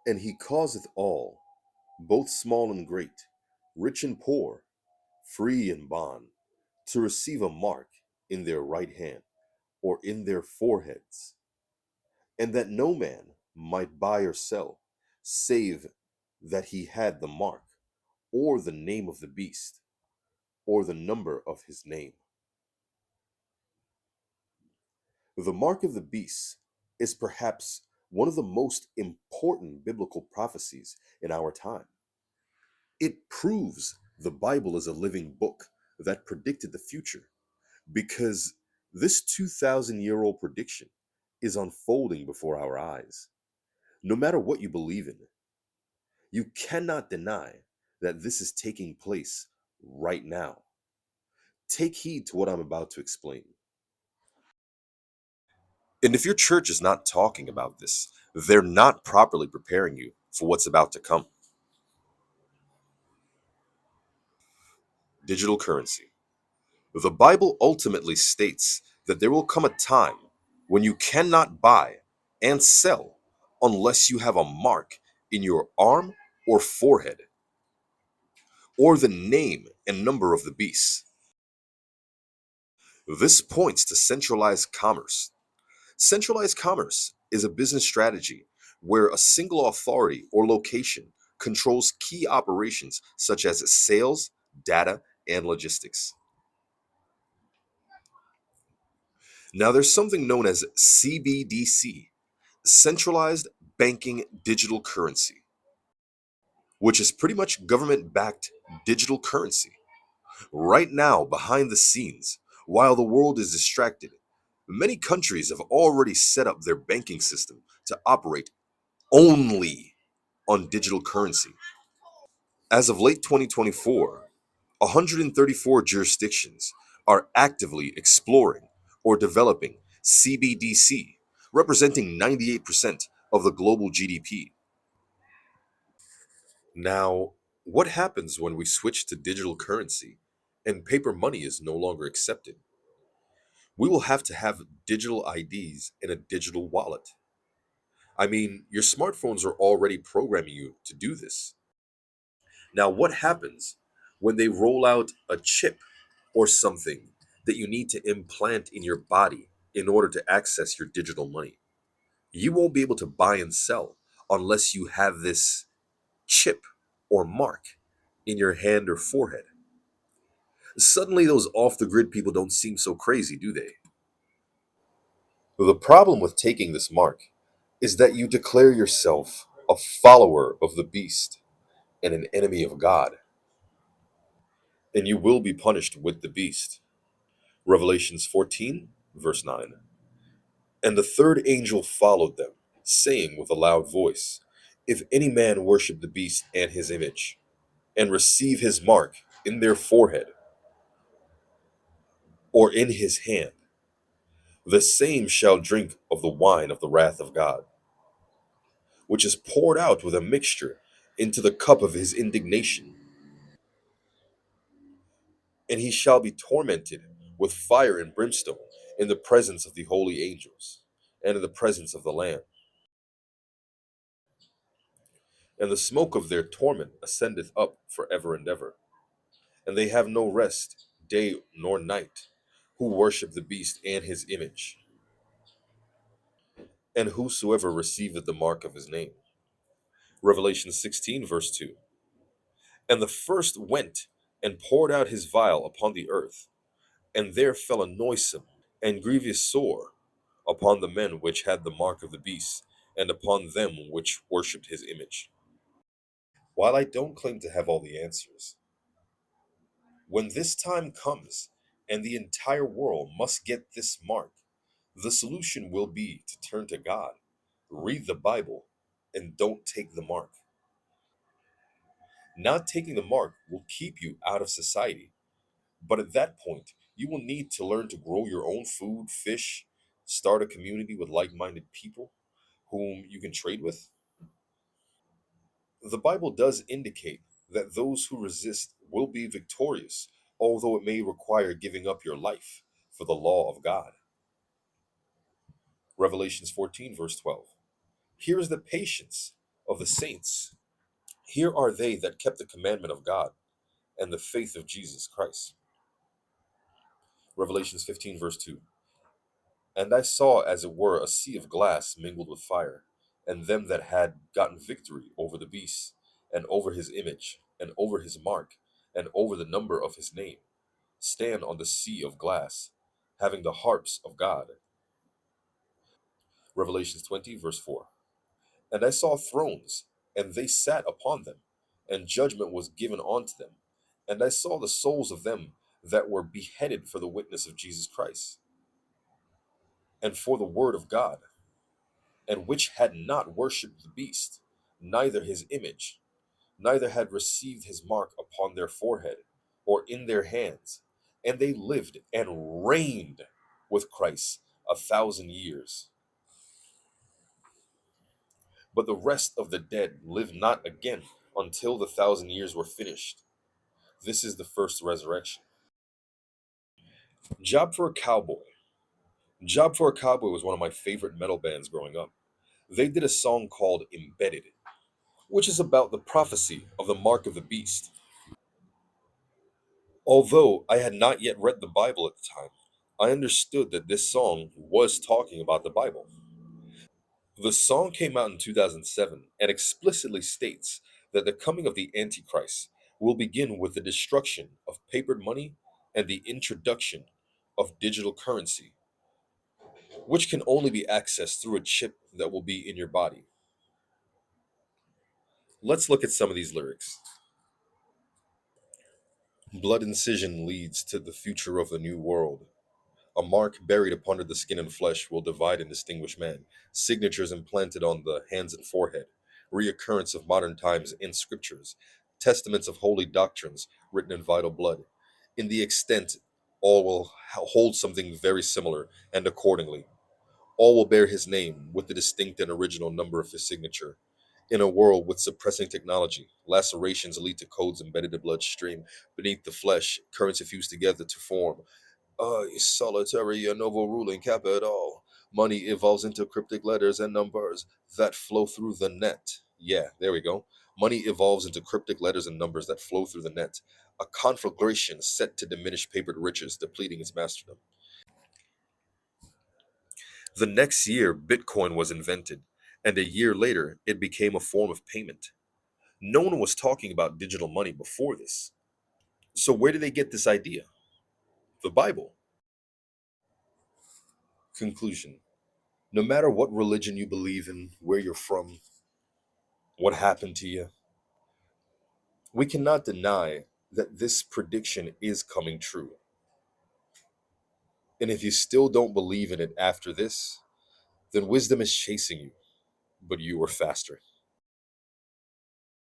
And he causeth all, both small and great, rich and poor, free and bond, to receive a mark in their right hand or in their foreheads, and that no man might buy or sell, save that he had the mark, or the name of the beast, or the number of his name. The mark of the beast is perhaps one of the most important biblical prophecies in our time. It proves the Bible is a living book that predicted the future because this 2,000-year-old prediction is unfolding before our eyes. No matter what you believe in, you cannot deny that this is taking place right now. Take heed to what I'm about to explain. And if your church is not talking about this, they're not properly preparing you for what's about to come. Digital currency. The Bible ultimately states that there will come a time when you cannot buy and sell unless you have a mark in your arm or forehead, or the name and number of the beast. This points to centralized commerce. Centralized commerce is a business strategy where a single authority or location controls key operations such as sales, data, and logistics. Now, there's something known as CBDC, centralized banking digital currency, which is pretty much government backed digital currency. Right now, behind the scenes, while the world is distracted, many countries have already set up their banking system to operate only on digital currency. As of late 2024, 134 jurisdictions are actively exploring or developing CBDC, representing 98% of the global GDP. Now, what happens when we switch to digital currency and paper money is no longer accepted? We will have to have digital IDs in a digital wallet. I mean, your smartphones are already programming you to do this. Now, what happens when they roll out a chip or something that you need to implant in your body in order to access your digital money? You won't be able to buy and sell unless you have this chip or mark in your hand or forehead. Suddenly, those off the grid people don't seem so crazy, do they? The problem with taking this mark is that you declare yourself a follower of the beast and an enemy of God, and you will be punished with the beast. Revelations 14, verse 9. And the third angel followed them, saying with a loud voice, if any man worship the beast and his image, and receive his mark in their forehead or in his hand, the same shall drink of the wine of the wrath of God, which is poured out with a mixture into the cup of his indignation. And he shall be tormented with fire and brimstone in the presence of the holy angels and in the presence of the Lamb. And the smoke of their torment ascendeth up for ever and ever. And they have no rest, day nor night, who worship the beast and his image, and whosoever receiveth the mark of his name. Revelation 16, verse 2. And the first went and poured out his vial upon the earth, and there fell a noisome and grievous sore upon the men which had the mark of the beast, and upon them which worshipped his image. While I don't claim to have all the answers, when this time comes and the entire world must get this mark, the solution will be to turn to God, read the Bible, and don't take the mark. Not taking the mark will keep you out of society, but at that point, you will need to learn to grow your own food, fish, start a community with like minded people whom you can trade with. The Bible does indicate that those who resist will be victorious, although it may require giving up your life for the law of God. Revelations 14, verse 12. Here is the patience of the saints. Here are they that kept the commandment of God and the faith of Jesus Christ. Revelations 15, verse 2. And I saw as it were a sea of glass mingled with fire, and them that had gotten victory over the beast, and over his image, and over his mark, and over the number of his name, stand on the sea of glass, having the harps of God. Revelations 20, verse 4. And I saw thrones, and they sat upon them, and judgment was given unto them. And I saw the souls of them that were beheaded for the witness of Jesus Christ, and for the word of God, and which had not worshipped the beast, neither his image, neither had received his mark upon their forehead or in their hands. And they lived and reigned with Christ 1,000 years. But the rest of the dead lived not again until the 1,000 years were finished. This is the first resurrection. Job for a Cowboy. Job for a Cowboy was one of my favorite metal bands growing up. They did a song called Embedded, which is about the prophecy of the mark of the beast. Although I had not yet read the Bible at the time, I understood that this song was talking about the Bible. The song came out in 2007 and explicitly states that the coming of the Antichrist will begin with the destruction of papered money and the introduction of digital currency, which can only be accessed through a chip that will be in your body. Let's look at some of these lyrics. Blood incision leads to the future of the new world. A mark buried upon the skin and flesh will divide and distinguish man. Signatures implanted on the hands and forehead. Reoccurrence of modern times in scriptures. Testaments of holy doctrines written in vital blood. In the extent, all will hold something very similar, and accordingly, all will bear his name with the distinct and original number of his signature. In a world with suppressing technology, lacerations lead to codes embedded in bloodstream beneath the flesh, currents fused together to form solitary and overruling capital. Money evolves into cryptic letters and numbers that flow through the net. Yeah, there we go. Money evolves into cryptic letters and numbers that flow through the net. A conflagration set to diminish papered riches, depleting its masterdom. The next year, Bitcoin was invented, and a year later, it became a form of payment. No one was talking about digital money before this. So, where did they get this idea? The Bible. Conclusion. No matter what religion you believe in, where you're from, what happened to you, we cannot deny that this prediction is coming true. And if you still don't believe in it after this, then wisdom is chasing you, but you are faster.